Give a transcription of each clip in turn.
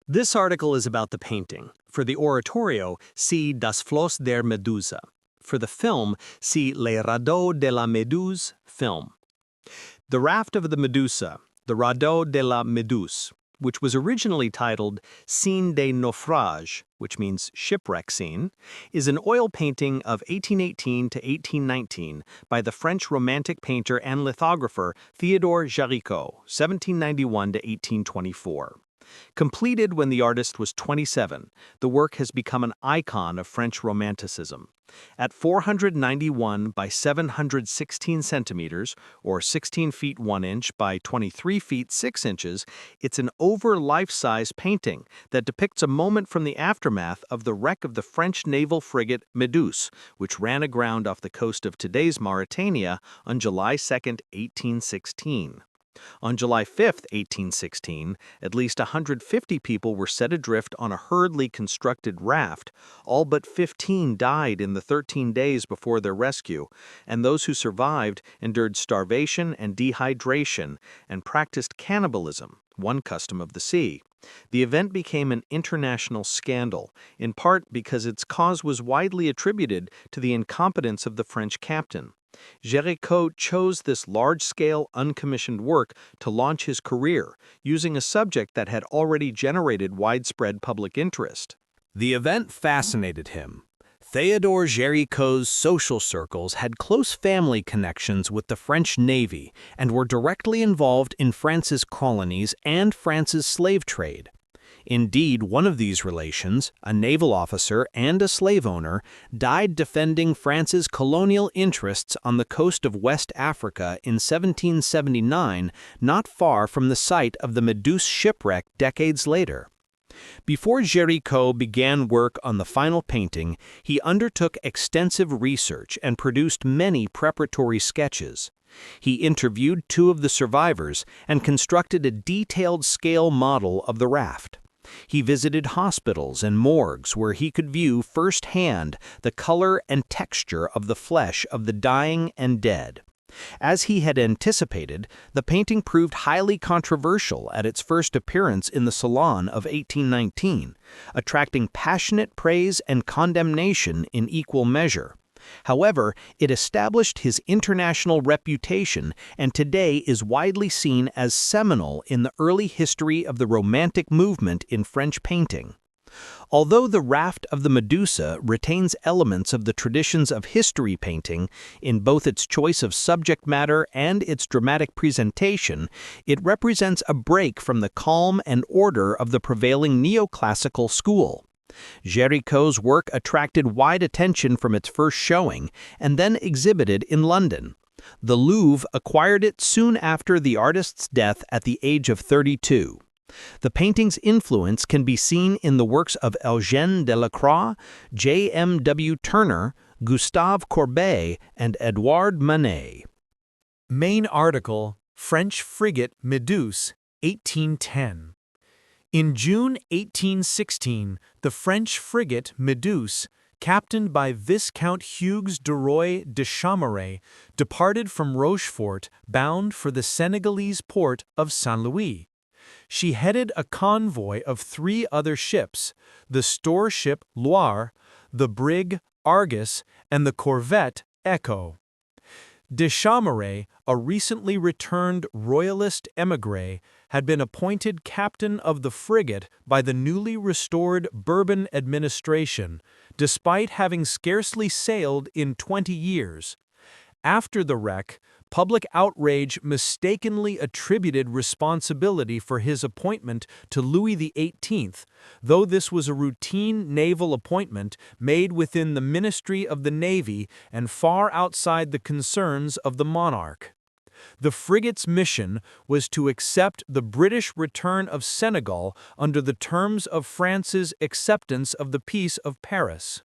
This article is about the painting. For the oratorio, see Das Floss der Medusa. For the film, see Le Radeau de la Meduse film. The Raft of the Medusa, the Radeau de la Meduse, which was originally titled Scene des Naufrages, which means shipwreck scene, is an oil painting of 1818 to 1819 by the French Romantic painter and lithographer Théodore Géricault, 1791 to 1824. Completed when the artist was 27, the work has become an icon of French Romanticism. At 491 by 716 centimeters, or 16 feet 1 inch by 23 feet 6 inches, it's an over-life-size painting that depicts a moment from the aftermath of the wreck of the French naval frigate Meduse, which ran aground off the coast of today's Mauritania on July 2, 1816. On July 5, 1816, at least 150 people were set adrift on a hurriedly constructed raft. All but 15 died in the 13 days before their rescue, and those who survived endured starvation and dehydration and practiced cannibalism, one custom of the sea. The event became an international scandal, in part because its cause was widely attributed to the incompetence of the French captain. Gericault chose this large-scale, uncommissioned work to launch his career, using a subject that had already generated widespread public interest. The event fascinated him. Théodore Géricault's social circles had close family connections with the French Navy and were directly involved in France's colonies and France's slave trade. Indeed, one of these relations, a naval officer and a slave owner, died defending France's colonial interests on the coast of West Africa in 1779, not far from the site of the Meduse shipwreck decades later. Before Gericault began work on the final painting, he undertook extensive research and produced many preparatory sketches. He interviewed two of the survivors and constructed a detailed scale model of the raft. He visited hospitals and morgues where he could view firsthand the color and texture of the flesh of the dying and dead. As he had anticipated, the painting proved highly controversial at its first appearance in the Salon of 1819, attracting passionate praise and condemnation in equal measure. However, it established his international reputation and today is widely seen as seminal in the early history of the Romantic movement in French painting. Although the Raft of the Medusa retains elements of the traditions of history painting in both its choice of subject matter and its dramatic presentation, it represents a break from the calm and order of the prevailing neoclassical school. Gericault's work attracted wide attention from its first showing and then exhibited in London. The Louvre acquired it soon after the artist's death at the age of 32. The painting's influence can be seen in the works of Eugène Delacroix, J.M.W. Turner, Gustave Courbet, and Edouard Manet. Main article, French frigate Meduse, 1810. In June 1816, the French frigate Meduse, captained by Viscount Hugues de Roy de Chameret, departed from Rochefort bound for the Senegalese port of Saint-Louis. She headed a convoy of 3 other ships, the store ship Loire, the brig Argus, and the corvette Echo. De Chameret, a recently returned royalist émigré, had been appointed captain of the frigate by the newly restored Bourbon administration, despite having scarcely sailed in 20 years. After the wreck, public outrage mistakenly attributed responsibility for his appointment to Louis XVIII, though this was a routine naval appointment made within the Ministry of the Navy and far outside the concerns of the monarch. The frigate's mission was to accept the British return of Senegal under the terms of France's acceptance of the Peace of Paris.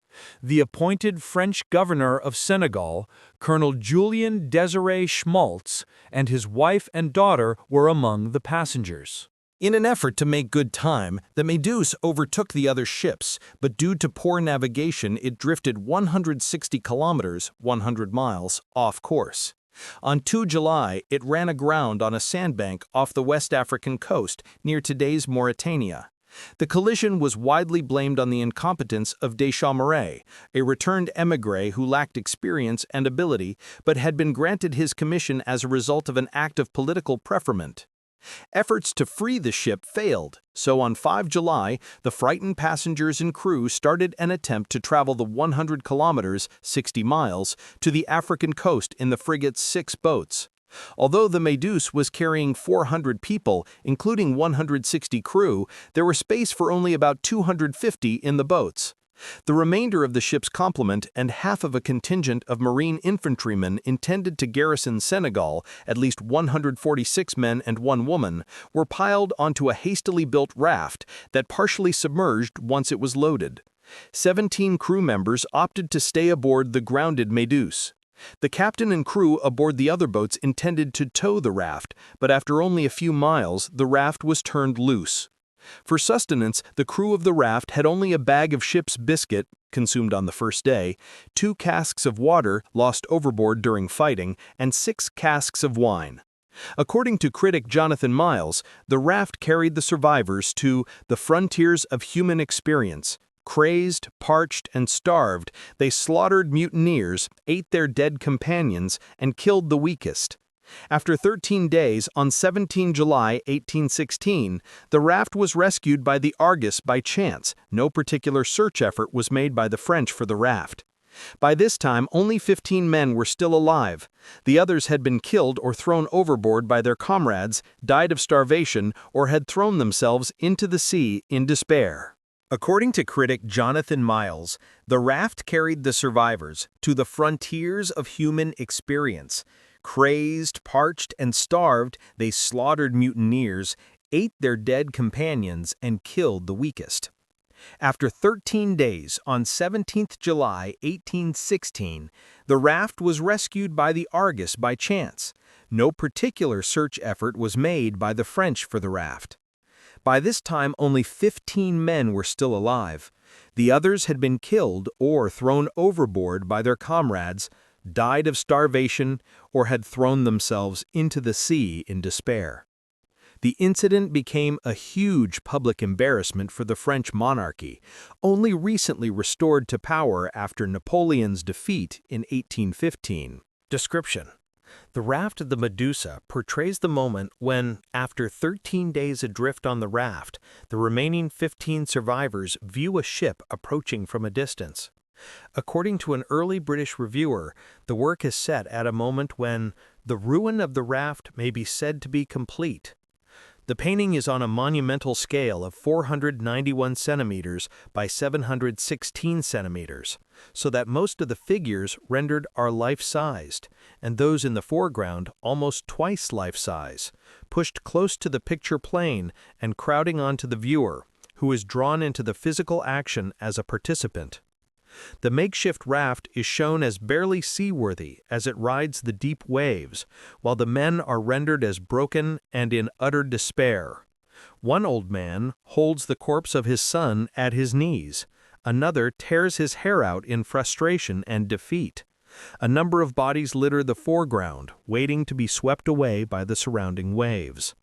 The appointed French governor of Senegal, Colonel Julien Désiré Schmaltz, and his wife and daughter were among the passengers. In an effort to make good time, the Meduse overtook the other ships, but due to poor navigation it drifted 160 kilometers, 100 miles, off course. On 2 July, it ran aground on a sandbank off the West African coast near today's Mauritania. The collision was widely blamed on the incompetence of Deschamps, a returned émigré who lacked experience and ability but had been granted his commission as a result of an act of political preferment. Efforts to free the ship failed, so on 5 July, the frightened passengers and crew started an attempt to travel the 100 kilometers, 60 miles, to the African coast in the frigate's 6 boats. Although the Meduse was carrying 400 people, including 160 crew, there was space for only about 250 in the boats. The remainder of the ship's complement and half of a contingent of marine infantrymen intended to garrison Senegal, at least 146 men and 1 woman, were piled onto a hastily built raft that partially submerged once it was loaded. 17 crew members opted to stay aboard the grounded Meduse. The captain and crew aboard the other boats intended to tow the raft, but after only a few miles, the raft was turned loose. For sustenance, the crew of the raft had only a bag of ship's biscuit, consumed on the first day, 2 casks of water lost overboard during fighting, and 6 casks of wine. According to critic Jonathan Miles, the raft carried the survivors to the frontiers of human experience. Crazed, parched, and starved, they slaughtered mutineers, ate their dead companions, and killed the weakest. After 13 days, on 17 July 1816, the raft was rescued by the Argus by chance. No particular search effort was made by the French for the raft. By this time, only 15 men were still alive. The others had been killed or thrown overboard by their comrades, died of starvation, or had thrown themselves into the sea in despair. According to critic Jonathan Miles, the raft carried the survivors to the frontiers of human experience. Crazed, parched, and starved, they slaughtered mutineers, ate their dead companions, and killed the weakest. After 13 days, on 17th July 1816, the raft was rescued by the Argus by chance. No particular search effort was made by the French for the raft. By this time, only 15 men were still alive. The others had been killed or thrown overboard by their comrades, died of starvation, or had thrown themselves into the sea in despair. The incident became a huge public embarrassment for the French monarchy, only recently restored to power after Napoleon's defeat in 1815. Description: the raft of the Medusa portrays the moment when, after 13 days adrift on the raft, the remaining 15 survivors view a ship approaching from a distance. According to an early British reviewer, the work is set at a moment when the ruin of the raft may be said to be complete. The painting is on a monumental scale of 491 centimeters by 716 centimeters, so that most of the figures rendered are life-sized, and those in the foreground almost twice life-size, pushed close to the picture plane and crowding onto the viewer, who is drawn into the physical action as a participant. The makeshift raft is shown as barely seaworthy as it rides the deep waves, while the men are rendered as broken and in utter despair. One old man holds the corpse of his son at his knees. Another tears his hair out in frustration and defeat. A number of bodies litter the foreground, waiting to be swept away by the surrounding waves.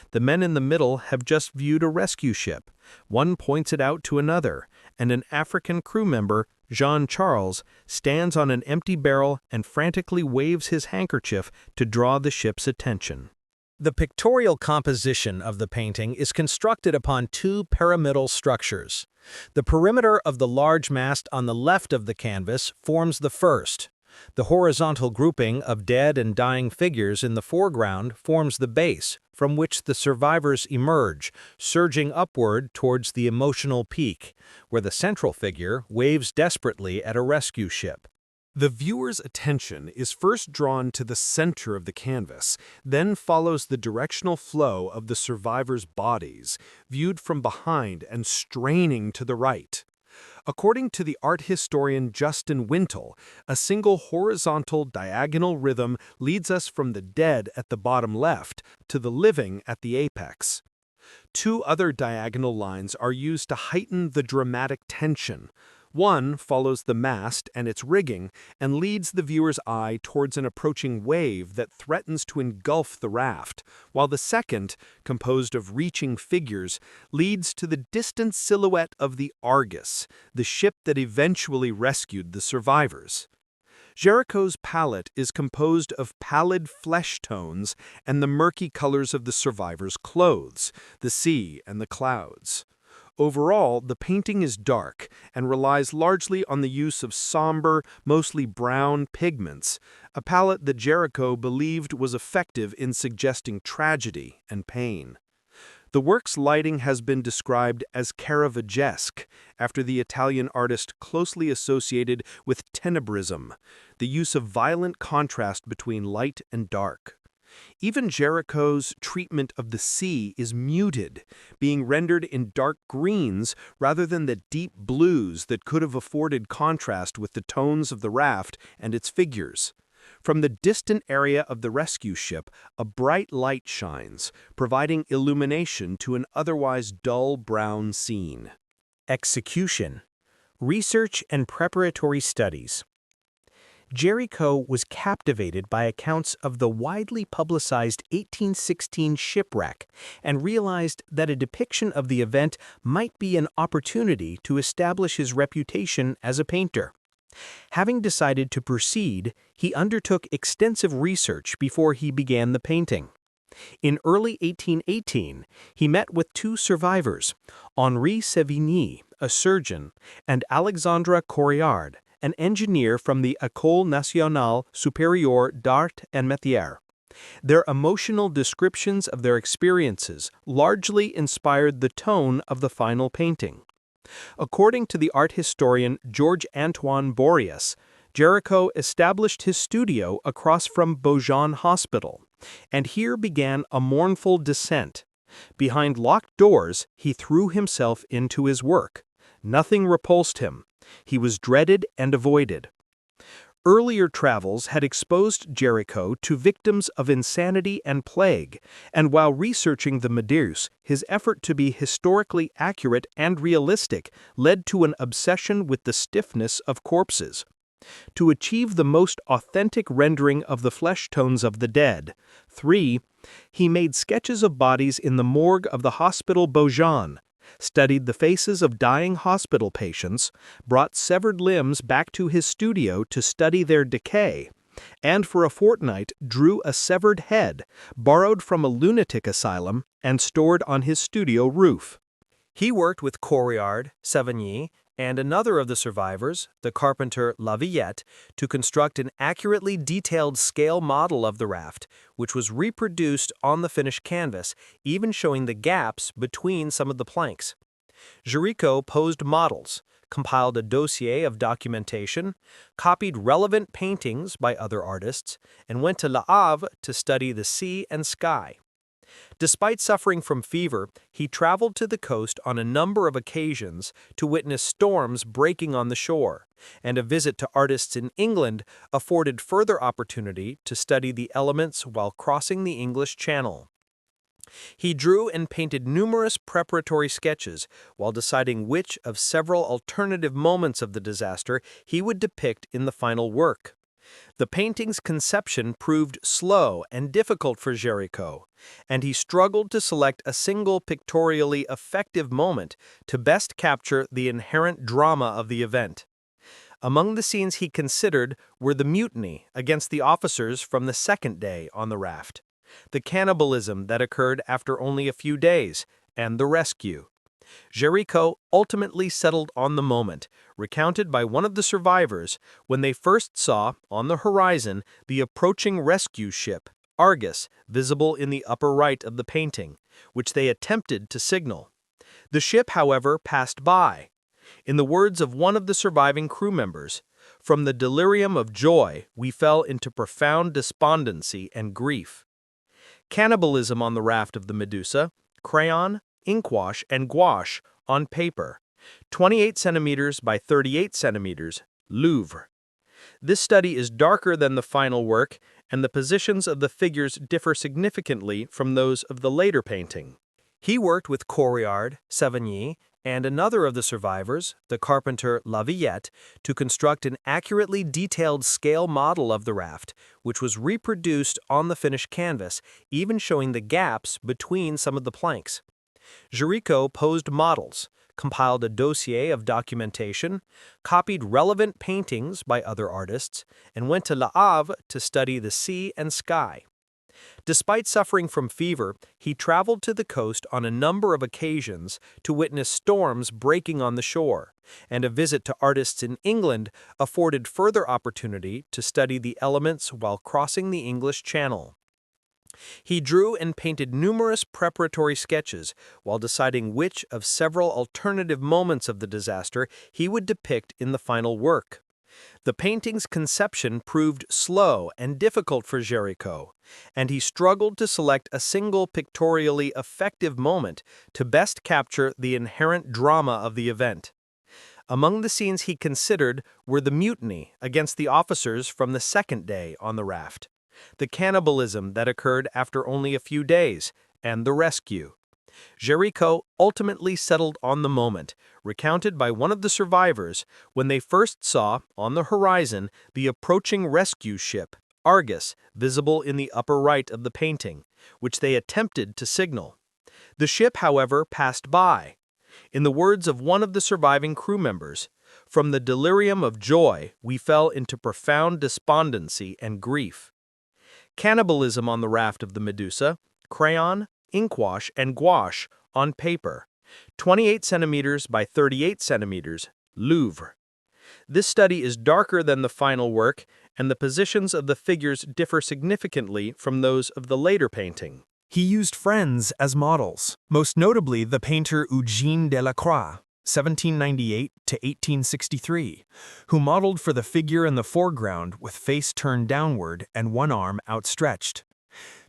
The men in the middle have just viewed a rescue ship. One points it out to another, and an African crew member, Jean Charles, stands on an empty barrel and frantically waves his handkerchief to draw the ship's attention. The pictorial composition of the painting is constructed upon 2 pyramidal structures. The perimeter of the large mast on the left of the canvas forms the first. The horizontal grouping of dead and dying figures in the foreground forms the base, from which the survivors emerge, surging upward towards the emotional peak, where the central figure waves desperately at a rescue ship. The viewer's attention is first drawn to the center of the canvas, then follows the directional flow of the survivors' bodies, viewed from behind and straining to the right. According to the art historian Justin Wintle, a single horizontal diagonal rhythm leads us from the dead at the bottom left to the living at the apex. 2 other diagonal lines are used to heighten the dramatic tension. One follows the mast and its rigging and leads the viewer's eye towards an approaching wave that threatens to engulf the raft, while the second, composed of reaching figures, leads to the distant silhouette of the Argus, the ship that eventually rescued the survivors. Gericault's palette is composed of pallid flesh tones and the murky colors of the survivors' clothes, the sea and the clouds. Overall, the painting is dark and relies largely on the use of somber, mostly brown pigments, a palette that Gericault believed was effective in suggesting tragedy and pain. The work's lighting has been described as Caravagesque, after the Italian artist closely associated with tenebrism, the use of violent contrast between light and dark. Even Gericault's treatment of the sea is muted, being rendered in dark greens rather than the deep blues that could have afforded contrast with the tones of the raft and its figures. From the distant area of the rescue ship, a bright light shines, providing illumination to an otherwise dull brown scene. Execution, research and preparatory studies. Gericault was captivated by accounts of the widely publicized 1816 shipwreck and realized that a depiction of the event might be an opportunity to establish his reputation as a painter. Having decided to proceed, he undertook extensive research before he began the painting. In early 1818, he met with two survivors, Henri Sévigny, a surgeon, and Alexandre Correard, an engineer from the École Nationale Supérieure d'Art et Métiers. Their emotional descriptions of their experiences largely inspired the tone of the final painting. According to the art historian Georges-Antoine Bourrias, Gericault established his studio across from Beaujon Hospital, and here began a mournful descent. Behind locked doors, he threw himself into his work. Nothing repulsed him. He was dreaded and avoided. Earlier travels had exposed Gericault to victims of insanity and plague, and while researching the Meduse, his effort to be historically accurate and realistic led to an obsession with the stiffness of corpses. To achieve the most authentic rendering of the flesh tones of the dead, he made sketches of bodies in the morgue of the Hospital Beaujon, studied the faces of dying hospital patients, brought severed limbs back to his studio to study their decay, and for a fortnight drew a severed head, borrowed from a lunatic asylum and stored on his studio roof. He worked with Correard, Sévigny, and another of the survivors, the carpenter Lavillette, to construct an accurately detailed scale model of the raft, which was reproduced on the finished canvas, even showing the gaps between some of the planks. Gericault posed models, compiled a dossier of documentation, copied relevant paintings by other artists, and went to Le Havre to study the sea and sky. Despite suffering from fever, he traveled to the coast on a number of occasions to witness storms breaking on the shore, and a visit to artists in England afforded further opportunity to study the elements while crossing the English Channel. He drew and painted numerous preparatory sketches while deciding which of several alternative moments of the disaster he would depict in the final work. The painting's conception proved slow and difficult for Gericault, and he struggled to select a single pictorially effective moment to best capture the inherent drama of the event. Among the scenes he considered were the mutiny against the officers from the second day on the raft, the cannibalism that occurred after only a few days, and the rescue. Gericault ultimately settled on the moment, recounted by one of the survivors, when they first saw, on the horizon, the approaching rescue ship, Argus, visible in the upper right of the painting, which they attempted to signal. The ship, however, passed by. In the words of one of the surviving crew members, "From the delirium of joy, we fell into profound despondency and grief." Cannibalism on the raft of the Medusa, crayon, inkwash, and gouache on paper, 28 centimeters by 38 centimeters, Louvre. This study is darker than the final work, and the positions of the figures differ significantly from those of the later painting. He worked with Correard, Sévigny, and another of the survivors, the carpenter Lavillette, to construct an accurately detailed scale model of the raft, which was reproduced on the finished canvas, even showing the gaps between some of the planks. Gericault posed models, compiled a dossier of documentation, copied relevant paintings by other artists, and went to Le Havre to study the sea and sky. Despite suffering from fever, he traveled to the coast on a number of occasions to witness storms breaking on the shore, and a visit to artists in England afforded further opportunity to study the elements while crossing the English Channel. He drew and painted numerous preparatory sketches while deciding which of several alternative moments of the disaster he would depict in the final work. The painting's conception proved slow and difficult for Gericault, and he struggled to select a single pictorially effective moment to best capture the inherent drama of the event. Among the scenes he considered were the mutiny against the officers from the second day on the raft, the cannibalism that occurred after only a few days, and the rescue. Gericault ultimately settled on the moment, recounted by one of the survivors, when they first saw, on the horizon, the approaching rescue ship, Argus, visible in the upper right of the painting, which they attempted to signal. The ship, however, passed by. In the words of one of the surviving crew members, "From the delirium of joy, we fell into profound despondency and grief." Cannibalism on the raft of the Medusa, crayon, inkwash, and gouache on paper, 28 centimeters by 38 centimeters, Louvre. This study is darker than the final work, and the positions of the figures differ significantly from those of the later painting. He used friends as models, most notably the painter Eugène Delacroix, 1798 to 1863, who modeled for the figure in the foreground with face turned downward and one arm outstretched.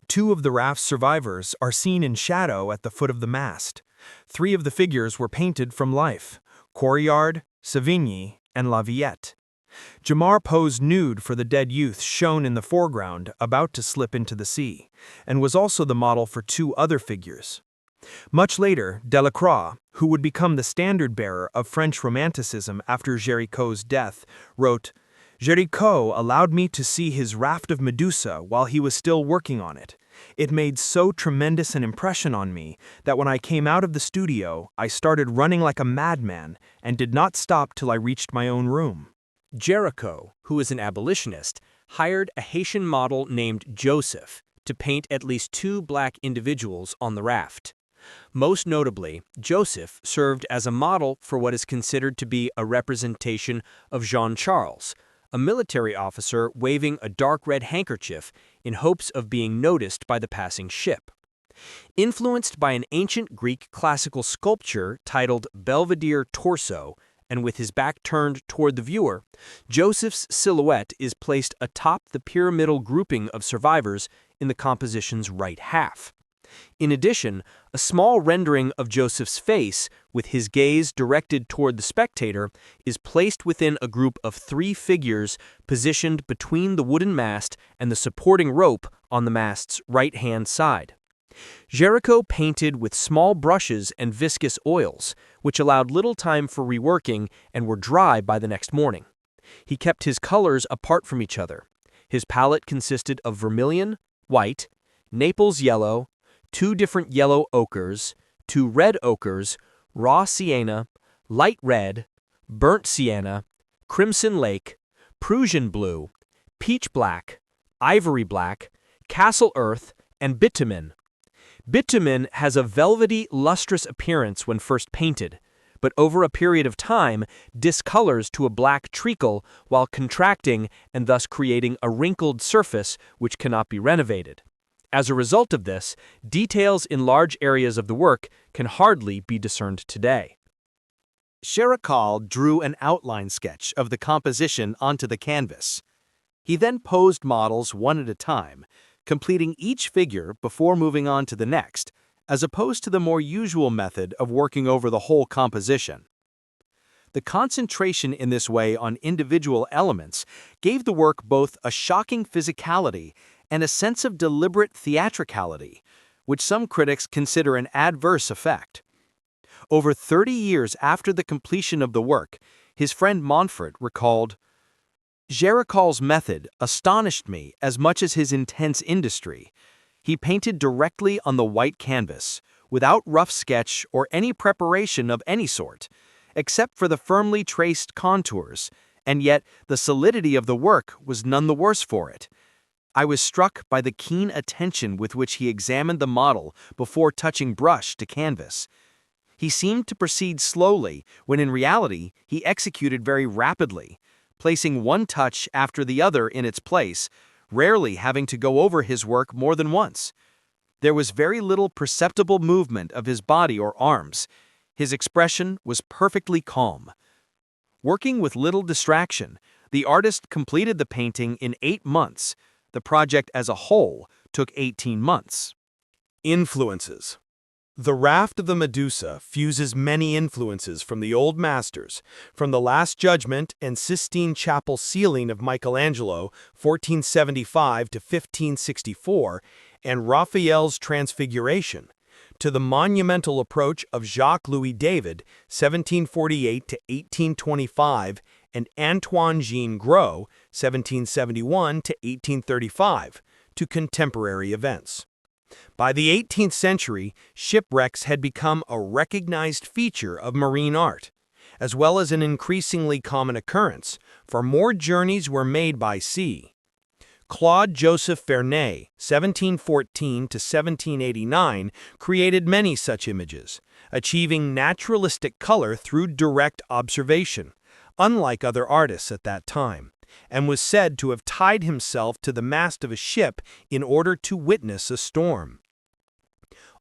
Two of the raft's survivors are seen in shadow at the foot of the mast. Three of the figures were painted from life: Corillard, Savigny, and Lavillette. Jamar posed nude for the dead youth shown in the foreground, about to slip into the sea, and was also the model for two other figures. Much later, Delacroix, who would become the standard-bearer of French Romanticism after Gericault's death, wrote, "Gericault allowed me to see his raft of Medusa while he was still working on it. It made so tremendous an impression on me that when I came out of the studio, I started running like a madman and did not stop till I reached my own room." Gericault, who is an abolitionist, hired a Haitian model named Joseph to paint at least two black individuals on the raft. Most notably, Joseph served as a model for what is considered to be a representation of Jean Charles, a military officer waving a dark red handkerchief in hopes of being noticed by the passing ship. Influenced by an ancient Greek classical sculpture titled Belvedere Torso, and with his back turned toward the viewer, Joseph's silhouette is placed atop the pyramidal grouping of survivors in the composition's right half. In addition, a small rendering of Joseph's face, with his gaze directed toward the spectator, is placed within a group of three figures positioned between the wooden mast and the supporting rope on the mast's right-hand side. Gericault painted with small brushes and viscous oils, which allowed little time for reworking and were dry by the next morning. He kept his colors apart from each other. His palette consisted of vermilion, white, Naples yellow, two different yellow ochres, two red ochres, raw sienna, light red, burnt sienna, crimson lake, Prussian blue, peach black, ivory black, castle earth, and bitumen. Bitumen has a velvety, lustrous appearance when first painted, but over a period of time discolors to a black treacle while contracting and thus creating a wrinkled surface which cannot be renovated. As a result of this, details in large areas of the work can hardly be discerned today. Gericault drew an outline sketch of the composition onto the canvas. He then posed models one at a time, completing each figure before moving on to the next, as opposed to the more usual method of working over the whole composition. The concentration in this way on individual elements gave the work both a shocking physicality and a sense of deliberate theatricality, which some critics consider an adverse effect. Over 30 years after the completion of the work, his friend Montfort recalled, "Gericault's method astonished me as much as his intense industry. He painted directly on the white canvas, without rough sketch or any preparation of any sort, except for the firmly traced contours, and yet the solidity of the work was none the worse for it. I was struck by the keen attention with which he examined the model before touching brush to canvas. He seemed to proceed slowly, when in reality he executed very rapidly, placing one touch after the other in its place, rarely having to go over his work more than once. There was very little perceptible movement of his body or arms. His expression was perfectly calm. Working with little distraction, the artist completed the painting in 8 months. The project as a whole took 18 months. Influences. The Raft of the Medusa fuses many influences from the Old Masters, from the Last Judgment and Sistine Chapel ceiling of Michelangelo, 1475 to 1564, and Raphael's Transfiguration, to the monumental approach of Jacques-Louis David, 1748 to 1825, and Antoine-Jean Gros, 1771 to 1835, to contemporary events. By the 18th century, shipwrecks had become a recognized feature of marine art, as well as an increasingly common occurrence, for more journeys were made by sea. Claude-Joseph Vernet, 1714 to 1789, created many such images, achieving naturalistic color through direct observation, unlike other artists at that time, and was said to have tied himself to the mast of a ship in order to witness a storm.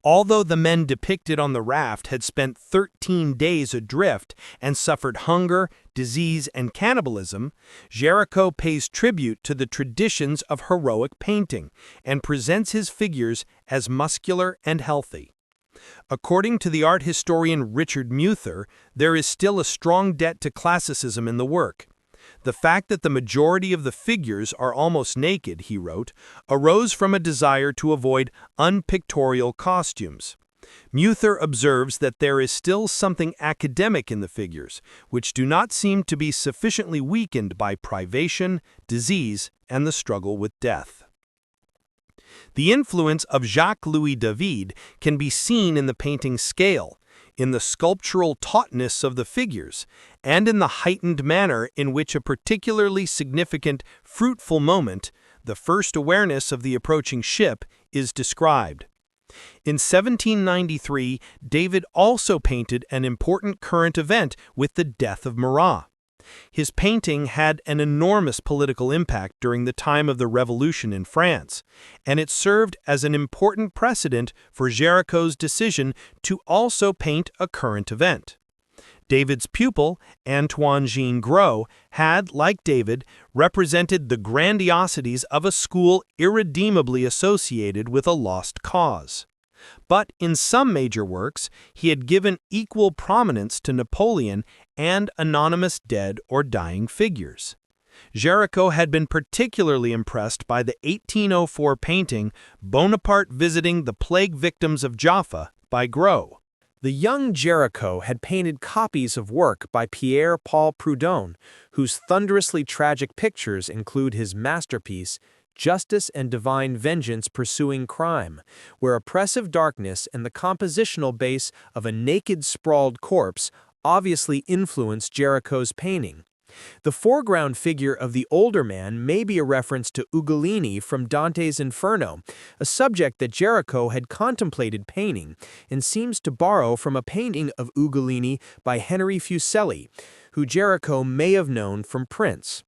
Although the men depicted on the raft had spent 13 days adrift and suffered hunger, disease, and cannibalism, Gericault pays tribute to the traditions of heroic painting and presents his figures as muscular and healthy. According to the art historian Richard Muther, there is still a strong debt to classicism in the work. The fact that the majority of the figures are almost naked, he wrote, arose from a desire to avoid unpictorial costumes. Muther observes that there is still something academic in the figures, which do not seem to be sufficiently weakened by privation, disease, and the struggle with death. The influence of Jacques-Louis David can be seen in the painting's scale, in the sculptural tautness of the figures, and in the heightened manner in which a particularly significant, fruitful moment, the first awareness of the approaching ship, is described. In 1793, David also painted an important current event with the death of Marat. His painting had an enormous political impact during the time of the Revolution in France, and it served as an important precedent for Gericault's decision to also paint a current event. David's pupil, Antoine-Jean Gros, had, like David, represented the grandiosities of a school irredeemably associated with a lost cause. But in some major works, he had given equal prominence to Napoleon and anonymous dead or dying figures. Gericault had been particularly impressed by the 1804 painting Bonaparte Visiting the Plague Victims of Jaffa by Gros. The young Gericault had painted copies of work by Pierre-Paul Prud'hon, whose thunderously tragic pictures include his masterpiece, Justice and Divine Vengeance Pursuing Crime, where oppressive darkness and the compositional base of a naked, sprawled corpse obviously influenced Gericault's painting. The foreground figure of the older man may be a reference to Ugolini from Dante's Inferno, a subject that Gericault had contemplated painting, and seems to borrow from a painting of Ugolini by Henry Fuseli, who Gericault may have known from prints.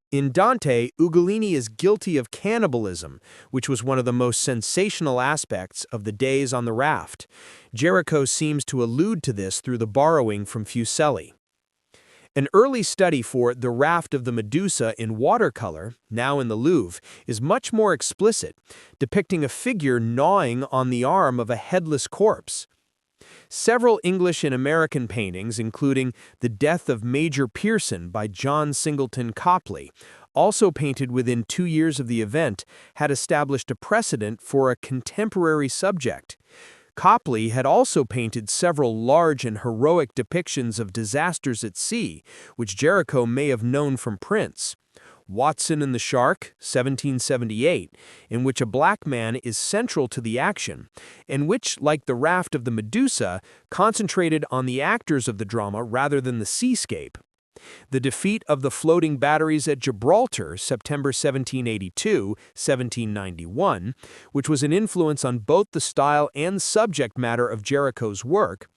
In Dante, Ugolini is guilty of cannibalism, which was one of the most sensational aspects of the days on the raft. Gericault seems to allude to this through the borrowing from Fuseli. An early study for The Raft of the Medusa in watercolor, now in the Louvre, is much more explicit, depicting a figure gnawing on the arm of a headless corpse. Several English and American paintings, including The Death of Major Pearson by John Singleton Copley, also painted within 2 years of the event, had established a precedent for a contemporary subject. Copley had also painted several large and heroic depictions of disasters at sea, which Gericault may have known from prints. Watson and the Shark, 1778, in which a black man is central to the action, and which, like the Raft of the Medusa, concentrated on the actors of the drama rather than the seascape. The defeat of the floating batteries at Gibraltar, September 1782-1791, which was an influence on both the style and subject matter of Gericault's work,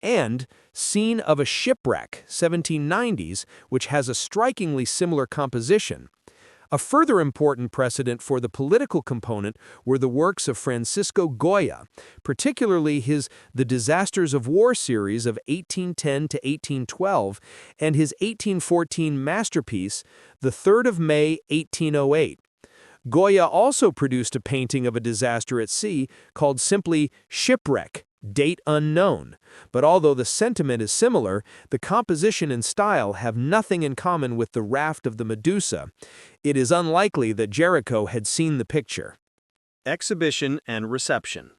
and Scene of a Shipwreck, 1790s, which has a strikingly similar composition. A further important precedent for the political component were the works of Francisco Goya, particularly his The Disasters of War series of 1810 to 1812 and his 1814 masterpiece, The 3rd of May, 1808. Goya also produced a painting of a disaster at sea called simply Shipwreck, date unknown, but although the sentiment is similar, the composition and style have nothing in common with the Raft of the Medusa. It is unlikely that Gericault had seen the picture. Exhibition and reception.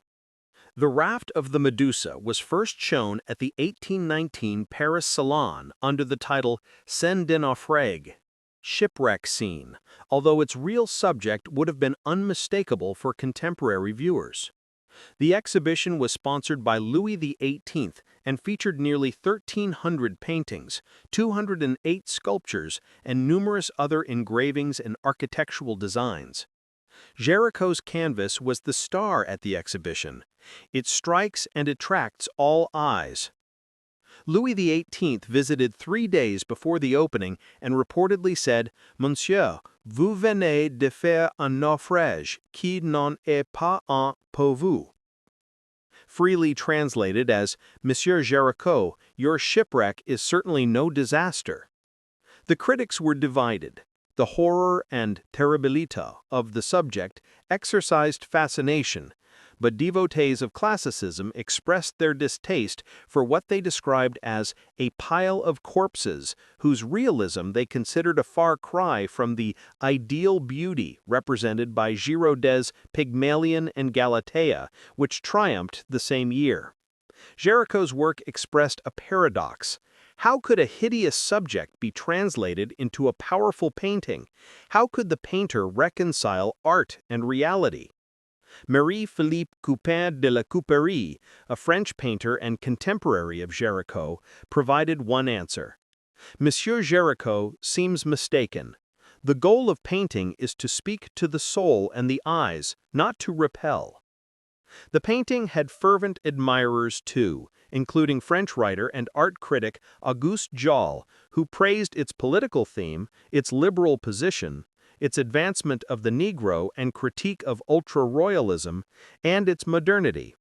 The Raft of the Medusa was first shown at the 1819 Paris Salon under the title Scène de naufrage, shipwreck scene, although its real subject would have been unmistakable for contemporary viewers. The exhibition was sponsored by Louis XVIII and featured nearly 1,300 paintings, 208 sculptures, and numerous other engravings and architectural designs. Gericault's canvas was the star at the exhibition. It strikes and attracts all eyes. Louis XVIII visited 3 days before the opening and reportedly said, "Monsieur, vous venez de faire un naufrage qui n'en est pas un pour vous." Freely translated as, "Monsieur Gericault, your shipwreck is certainly no disaster." The critics were divided. The horror and terribilità of the subject exercised fascination, but devotees of classicism expressed their distaste for what they described as a pile of corpses, whose realism they considered a far cry from the ideal beauty represented by Girodet's Pygmalion and Galatea, which triumphed the same year. Gericault's work expressed a paradox. How could a hideous subject be translated into a powerful painting? How could the painter reconcile art and reality? Marie-Philippe Couperin de la Couperie, a French painter and contemporary of Gericault, provided one answer. Monsieur Gericault seems mistaken. The goal of painting is to speak to the soul and the eyes, not to repel. The painting had fervent admirers too, including French writer and art critic Auguste Jolle, who praised its political theme, its liberal position, its advancement of the Negro and critique of ultra-royalism, and its modernity.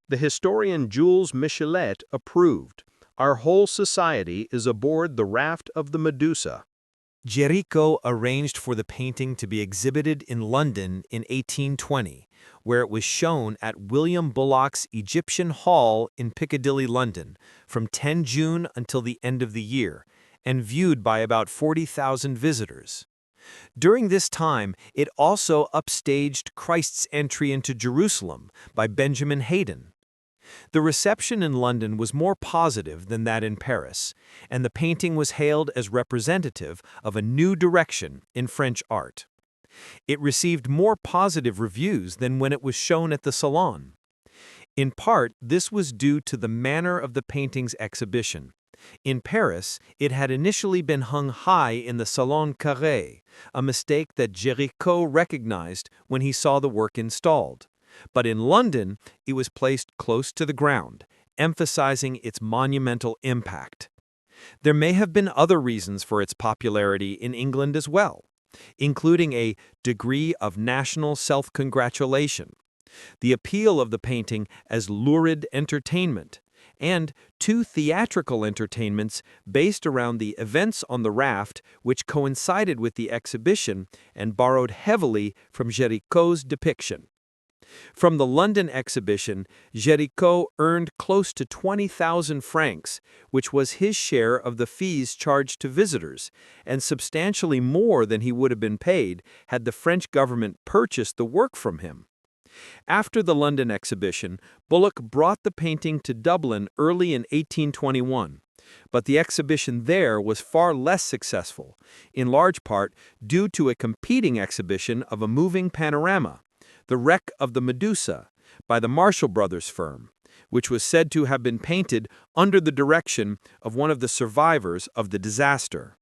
The historian Jules Michelet approved, "Our whole society is aboard the Raft of the Medusa." Gericault arranged for the painting to be exhibited in London in 1820, where it was shown at William Bullock's Egyptian Hall in Piccadilly, London, from 10 June until the end of the year, and viewed by about 40,000 visitors. During this time, it also upstaged Christ's entry into Jerusalem by Benjamin Haydon. The reception in London was more positive than that in Paris, and the painting was hailed as representative of a new direction in French art. It received more positive reviews than when it was shown at the Salon. In part, this was due to the manner of the painting's exhibition. In Paris, it had initially been hung high in the Salon Carré, a mistake that Gericault recognized when he saw the work installed. But in London, it was placed close to the ground, emphasizing its monumental impact. There may have been other reasons for its popularity in England as well, including a degree of national self-congratulation, the appeal of the painting as lurid entertainment, and 2 theatrical entertainments based around the events on the raft which coincided with the exhibition and borrowed heavily from Gericault's depiction. From the London exhibition, Gericault earned close to 20,000 francs, which was his share of the fees charged to visitors, and substantially more than he would have been paid had the French government purchased the work from him. After the London exhibition, Bullock brought the painting to Dublin early in 1821. But the exhibition there was far less successful, in large part due to a competing exhibition of a moving panorama, the wreck of the Medusa, by the Marshall Brothers firm, which was said to have been painted under the direction of one of the survivors of the disaster.